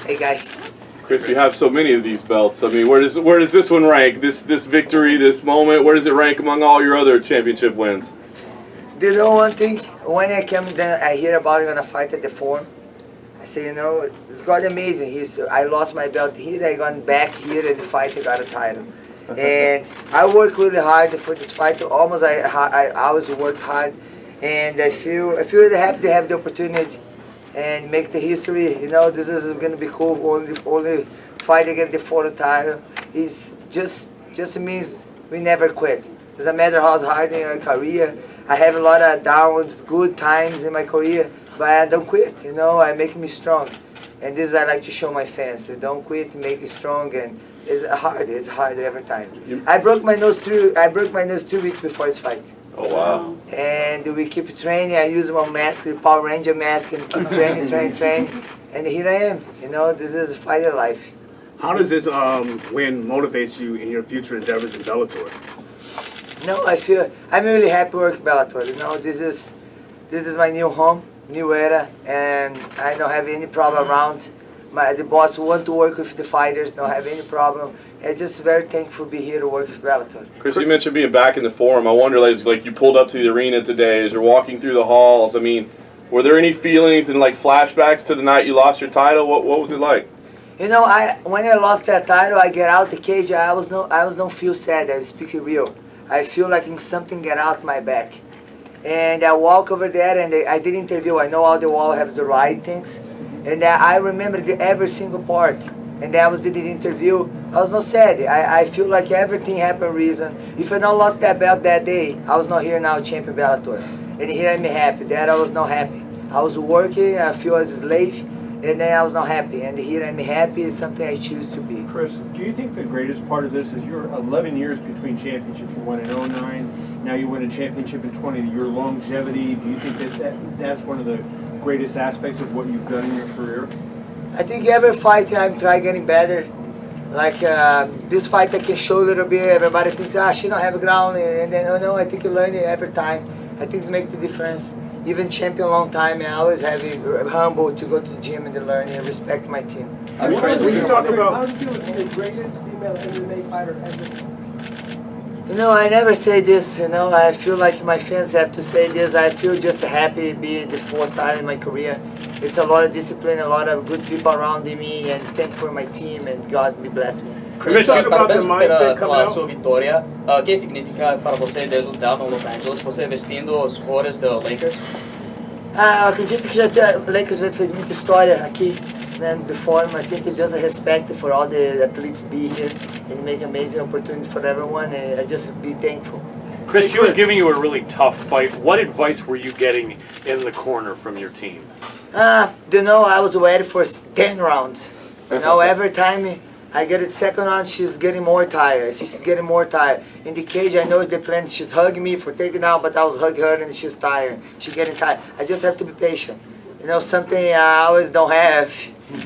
Hey guys. Cris, you have so many of these belts. I mean, where does this one rank? This victory, this moment, where does it rank among all your other championship wins? Do you know one thing? When I came down, I hear about gonna fight at the forum. I say, you know, it's got amazing. I lost my belt here, I gone back here and the fight, I got a title. And I work really hard for this fight. Almost I always work hard, and I feel really happy to have the opportunity and make the history. You know, this is gonna be cool. Only fight against the foreign title. It's just means we never quit. Doesn't matter how hard in our career. I have a lot of downs, good times in my career, but I don't quit. You know, I make me strong, and this I like to show my fans. So don't quit, make it strong, and it's hard every time. I broke my nose 2 weeks before this fight. Oh wow! And we keep training. I use my mask, the Power Ranger mask, and keep training, and here I am. You know, this is fighter life. How does this win motivates you in your future endeavors in Bellator? No, I'm really happy working Bellator. You know, this is my new home, new era, and I don't have any problem around. The boss want to work with the fighters, don't have any problem. I'm just very thankful to be here to work with Bellator. Cris, you mentioned being back in the forum. I wonder, like you pulled up to the arena today, as you're walking through the halls. I mean, were there any feelings and like flashbacks to the night you lost your title? What was it like? You know, when I lost that title, I get out the cage. I don't feel sad. I speak it real. I feel like something get out my back, and I walk over there and I did interview. I know all the wall has the right things, and I remember every single part. And then I did the interview. I was not sad. I feel like everything happened reason. If I not lost that belt that day, I was not here now, champion Bellator. And here I'm happy. That I was not happy. I was working. I feel as a slave. And then I was not happy, and here I'm happy. It's something I choose to be. Cris, do you think the greatest part of this is your 11 years between championships? You won in 09, now you win a championship in 20. Your longevity, do you think that's one of the greatest aspects of what you've done in your career? I think every fight I try getting better. Like this fight I can show a little bit. Everybody thinks, she don't have a ground, and then no, I think you learn it every time. I think it makes the difference. Even champion a long time, and I always have it humble to go to the gym and to learn and respect my team. When you talk about, how do you feel the greatest female MMA fighter ever? You know, I never say this. You know, I feel like my fans have to say this. I feel just happy to be the 4th time in my career. It's a lot of discipline, a lot of good people around me, and thankful for my team, and God bless me. Cris, talk about the mindset coming pela out. sua vitória. O que significa para você de lutar no Los Angeles? Você vestindo as cores do Lakers? Eu acredito que o Lakers fez muita história aqui, né, no forum. I think it's just a respect for all the athletes be here and make amazing opportunities for everyone, and I just be thankful. Cris, she was giving you a really tough fight. What advice were you getting in the corner from your team? You know, I was ready for 10 rounds. You know, every time I get it second round, she's getting more tired. She's getting more tired. In the cage, I know the plan. She's hugging me for taking out, but I was hugging her and she's tired. She's getting tired. I just have to be patient. You know, something I always don't have.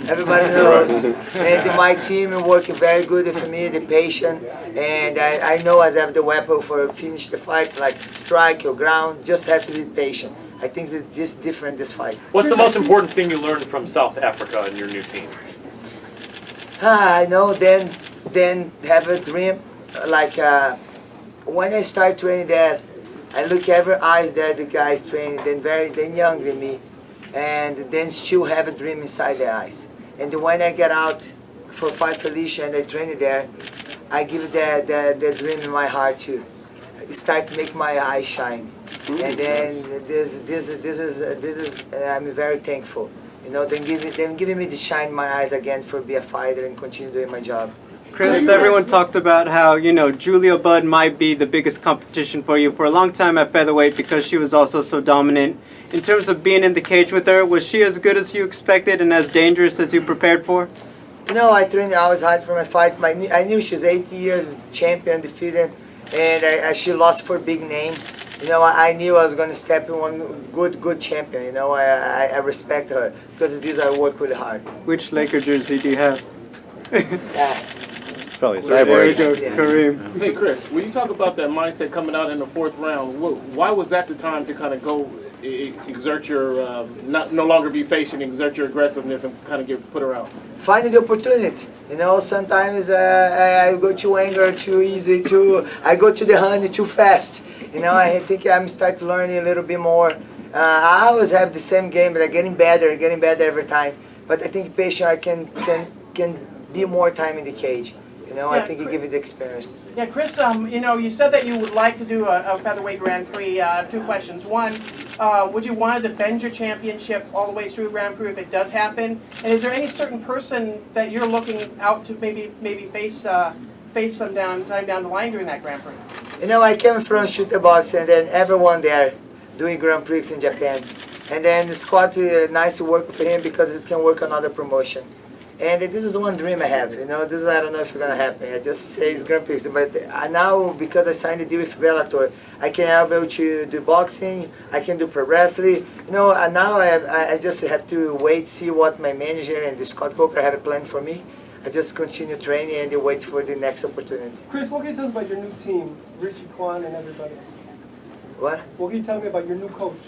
Everybody knows. And my team is working very good for me, the patient. And I know I have the weapon for finish the fight, like strike or ground. Just have to be patient. I think this different, this fight. What's the most important thing you learned from South Africa and your new team? I know, then have a dream. Like when I start training there, I look every eyes there, the guys training, then younger than me, and then still have a dream inside their eyes. And when I get out for Fight Felicia and I train there, I give the dream in my heart too. It start to make my eyes shine. And then this is I'm very thankful. You know, then giving me the shine in my eyes again for be a fighter and continue doing my job. Cris, everyone talked about how, you know, Julia Budd might be the biggest competition for you for a long time at featherweight because she was also so dominant. In terms of being in the cage with her, was she as good as you expected and as dangerous as you prepared for? No, I trained always hard for my fights. I knew she was 80 years champion, defeated, and she lost for big names. You know, I knew I was going to step in one good champion. You know, I respect her because of this I work really hard. Which Laker jersey do you have? probably There you Cyborg. go, Yeah. Kareem. Hey Chris, when you talk about that mindset coming out in the fourth round, why was that the time to kind of go exert your no longer be patient, exert your aggressiveness, and kind of get put around? Finding the opportunity. You know, sometimes I go too anger too easy, I go to the honey too fast. You know, I think I'm starting learning a little bit more. I always have the same game, but I'm getting better every time. But I think patient, I can be more time in the cage. You know, I think it gives you the experience. Yeah, Chris, you know, you said that you would like to do a featherweight Grand Prix. Two questions. One, would you want to defend your championship all the way through Grand Prix if it does happen? And is there any certain person that you're looking out to maybe face some time down the line during that Grand Prix? You know, I came from shooter box, and then everyone there doing Grand Prix in Japan. And then Scott, nice to work with him because he can work on other promotion. And this is one dream I have, you know, this is, I don't know if it's gonna happen, I just say it's Grand Prix, but now, because I signed a deal with Bellator, I can able to do boxing, I can do pro wrestling, you know, and now I just have to wait, see what my manager and the Scott Coker have a plan for me. I just continue training and wait for the next opportunity. Chris, what can you tell us about your new team, Richie Kwan and everybody? What? What can you tell me about your new coach?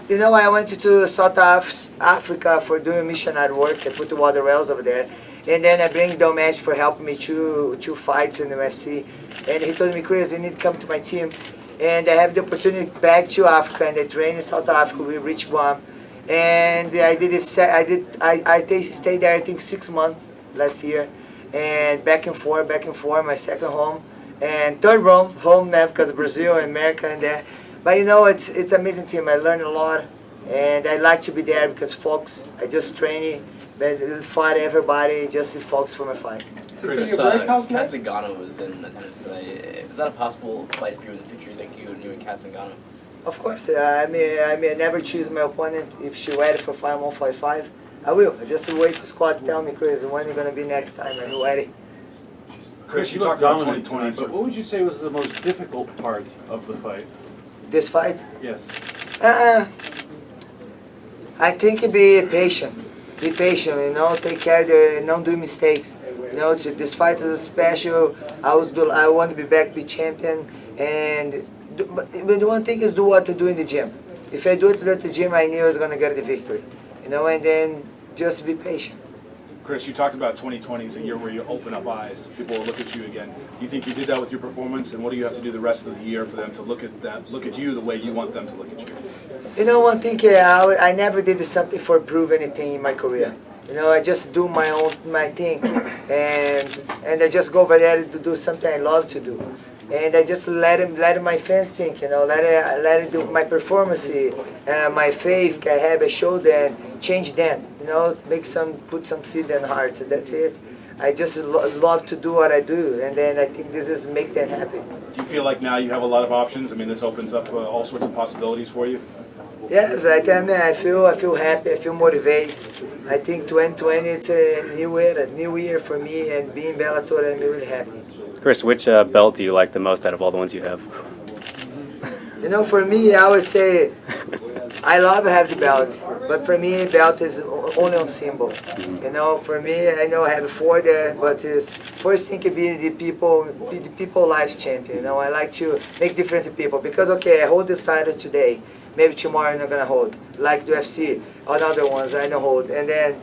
You know, I went to South Africa for doing missionary work. I put the water wells over there. And then I bring Del Match for helping me two fights in the UFC. And he told me, Chris, you need to come to my team. And I have the opportunity back to Africa, and I train in South Africa with Rich Guam. And I stayed there, I think, 6 months last year. And back and forth, my second home. And third home now because of Brazil and America and there. But you know, it's an amazing team. I learned a lot, and I like to be there because folks, I just train, fight everybody, just folks for my fight. Chris, Kat Zingano was in attendance today. Is that a possible fight for you in the future? You think you and Kat Zingano? Of course, I never choose my opponent. If she ready for fight 155, I will. I just wait to squad tell me, Chris, when you're gonna be next time. I'm ready. Chris, you talked about 2020, but what would you say was the most difficult part of the fight? This fight? Yes. I think be patient. Be patient, you know, take care, don't do mistakes. You know, this fight is special. I want to be back, be champion. But the one thing is do what I do in the gym. If I do it at the gym, I knew I was going to get the victory. You know, and then just be patient. Chris, you talked about 2020 as a year where you open up eyes. People will look at you again. Do you think you did that with your performance? And what do you have to do the rest of the year for them to look at you the way you want them to look at you? You know, one thing, I never did something for prove anything in my career. You know, I just do my thing, and I just go over there to do something I love to do. And I just let my fans think, you know, let it do my performance, my faith I have, I show them, change them, you know, put some seed in hearts, and that's it. I just love to do what I do, and then I think this is make them happy. Do you feel like now you have a lot of options? I mean, this opens up all sorts of possibilities for you? Yes, I feel happy, I feel motivated. I think 2020 it's a new year for me, and being Bellator, I'm really happy. Chris, which belt do you like the most out of all the ones you have? You know, for me, I would say I love to have the belt, but for me, belt is only on symbol. You know, for me, I know I have 4 there, but first thing to be the people lives champion. You know, I like to make difference in people because okay, I hold this title today, maybe tomorrow I'm not gonna hold. Like the UFC, other ones I don't hold, and then.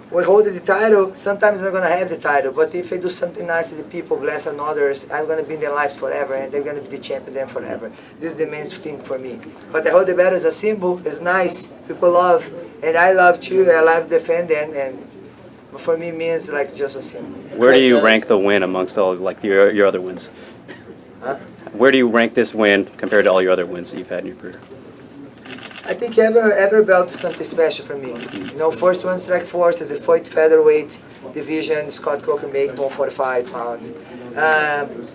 When holding the title, sometimes I'm not going to have the title, but if I do something nice to the people, bless on others, I'm going to be in their lives forever, and they're going to be the champion then forever. This is the main thing for me. But I hold the belt as a symbol, it's nice, people love, and I love too, I love defending, and for me it means like just a symbol. Where do you rank the win amongst all like your other wins? Huh? Where do you rank this win compared to all your other wins that you've had in your career? I think every belt is something special for me. You know, first one, Strike Force, is a featherweight division. Scott Coker make 145 pounds.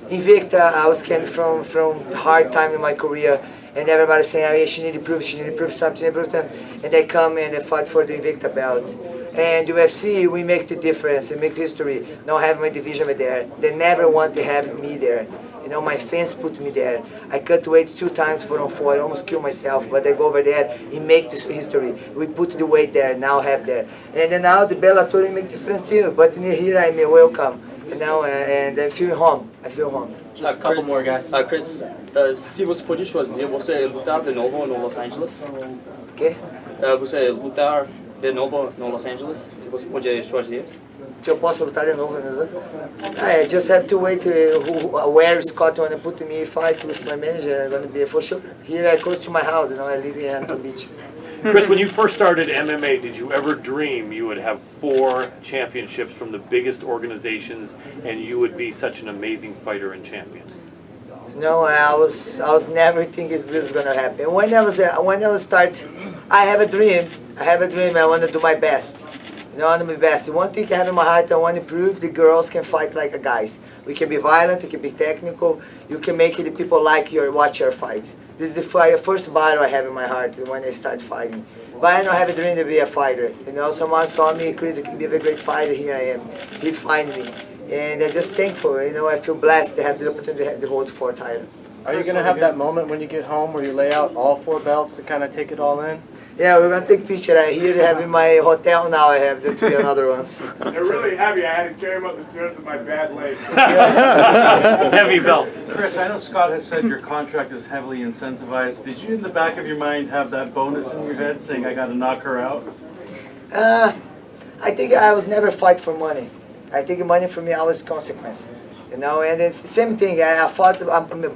Invicta, I was coming from hard time in my career, and everybody saying, oh, yeah, she need to prove something, and I come and I fight for the Invicta belt. And UFC, we make the difference and make history. Now I have my division there. They never want to have me there. You know, my fans put me there. I cut weight 2 times 4-on-4. I almost killed myself, but I go over there and make this history. We put the weight there, now have there. And then now the Bellator make difference too. But here I'm welcome. you know, and I feel home. I feel home. Just a couple more guys. Cris, se você pudesse fazer, você lutar de novo no Los Angeles? Okay? Você lutar de novo no Los Angeles? Se você pode fazer? Se eu posso lutar de novo, né? I just have to wait where Scott want to put me fight with my manager. I'm going to be for sure. Here, close to my house, you know, I live in Hampton Beach. Cris, when you first started MMA, did you ever dream you would have 4 championships from the biggest organizations and you would be such an amazing fighter and champion? No, I was never thinking this was gonna happen. When I was start, I have a dream. I want to do my best. You know, I want to be best. One thing I have in my heart, I want to prove the girls can fight like the guys. We can be violent, we can be technical. You can make the people like watch your fights. This is the first battle I have in my heart when I start fighting. But I don't have a dream to be a fighter. You know, someone saw me, Cris, you can be a very great fighter. Here I am. He find me, and I'm just thankful. You know, I feel blessed to have the opportunity to hold 4 titles. Are you going to have that moment when you get home where you lay out all 4 belts to kind of take it all in? Yeah, we're going to take picture. I here have in my hotel now. I have the 3 other ones. They're really heavy. I had to carry them up the stairs with my bad leg. Heavy belts. Cris, I know Scott has said your contract is heavily incentivized. Did you, in the back of your mind, have that bonus in your head saying, I got to knock her out? I think I was never fight for money. I think money for me always consequence. You know, and it's the same thing. I fought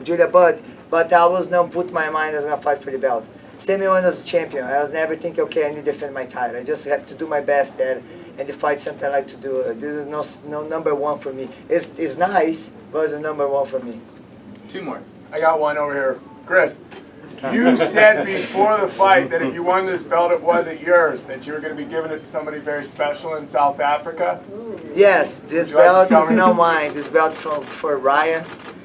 Julia Budd, but I was not put my mind I was going to fight for the belt. Same when I was a champion. I was never thinking, okay, I need to defend my title. I just have to do my best there and to fight something I like to do. This is no number 1 for me. It's nice, but it's number 1 for me. 2 more. I got one over here. Cris, you said before the fight that if you won this belt, it wasn't yours, that you were going to be giving it to somebody very special in South Africa? Yes, this belt is not mine. This belt for Ryan.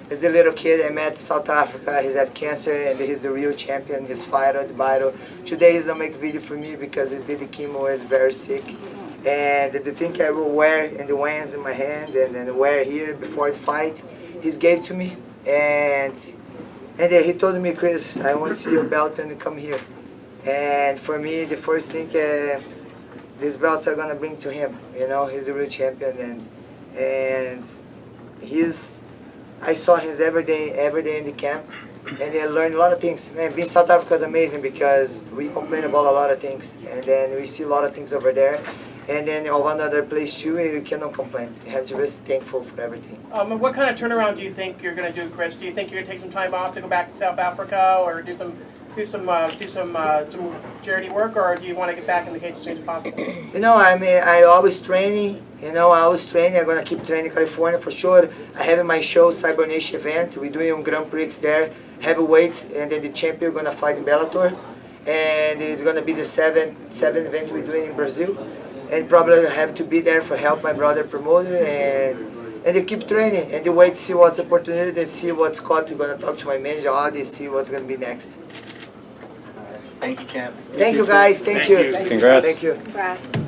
He's a little kid I met in South Africa. He's had cancer and he's the real champion. He's fighter, the battle. Today he's gonna make video for me because he did the chemo, is very sick. And the thing I will wear in the weigh-ins in my hand and then wear here before the fight, he gave to me. And then he told me, Cris, I want to see your belt and come here. And for me, the first thing, this belt I'm gonna bring to him. You know, he's a real champion and I saw him every day in the camp, and I learned a lot of things. Man, being South Africa is amazing because we complain about a lot of things, and then we see a lot of things over there, and then of another place too, you cannot complain. You have to be thankful for everything. What kind of turnaround do you think you're going to do, Cris? Do you think you're going to take some time off to go back to South Africa, or do some charity work, or do you want to get back in the cage as soon as possible? You know, I mean, I always training. You know, I always training. I'm gonna keep training in California for sure. I have my show, Cyborg Nation event. We're doing Grand Prix there, heavyweights, and then the champion gonna fight in Bellator, and it's gonna be the seventh event we're doing in Brazil, and probably have to be there for help my brother promoter and they keep training and they wait to see what's the opportunity and see what Scott is gonna talk to my manager, Audi, see what's gonna be next. Thank you, champ. Thank you guys. Thank you. Congrats. Thank you. Congrats.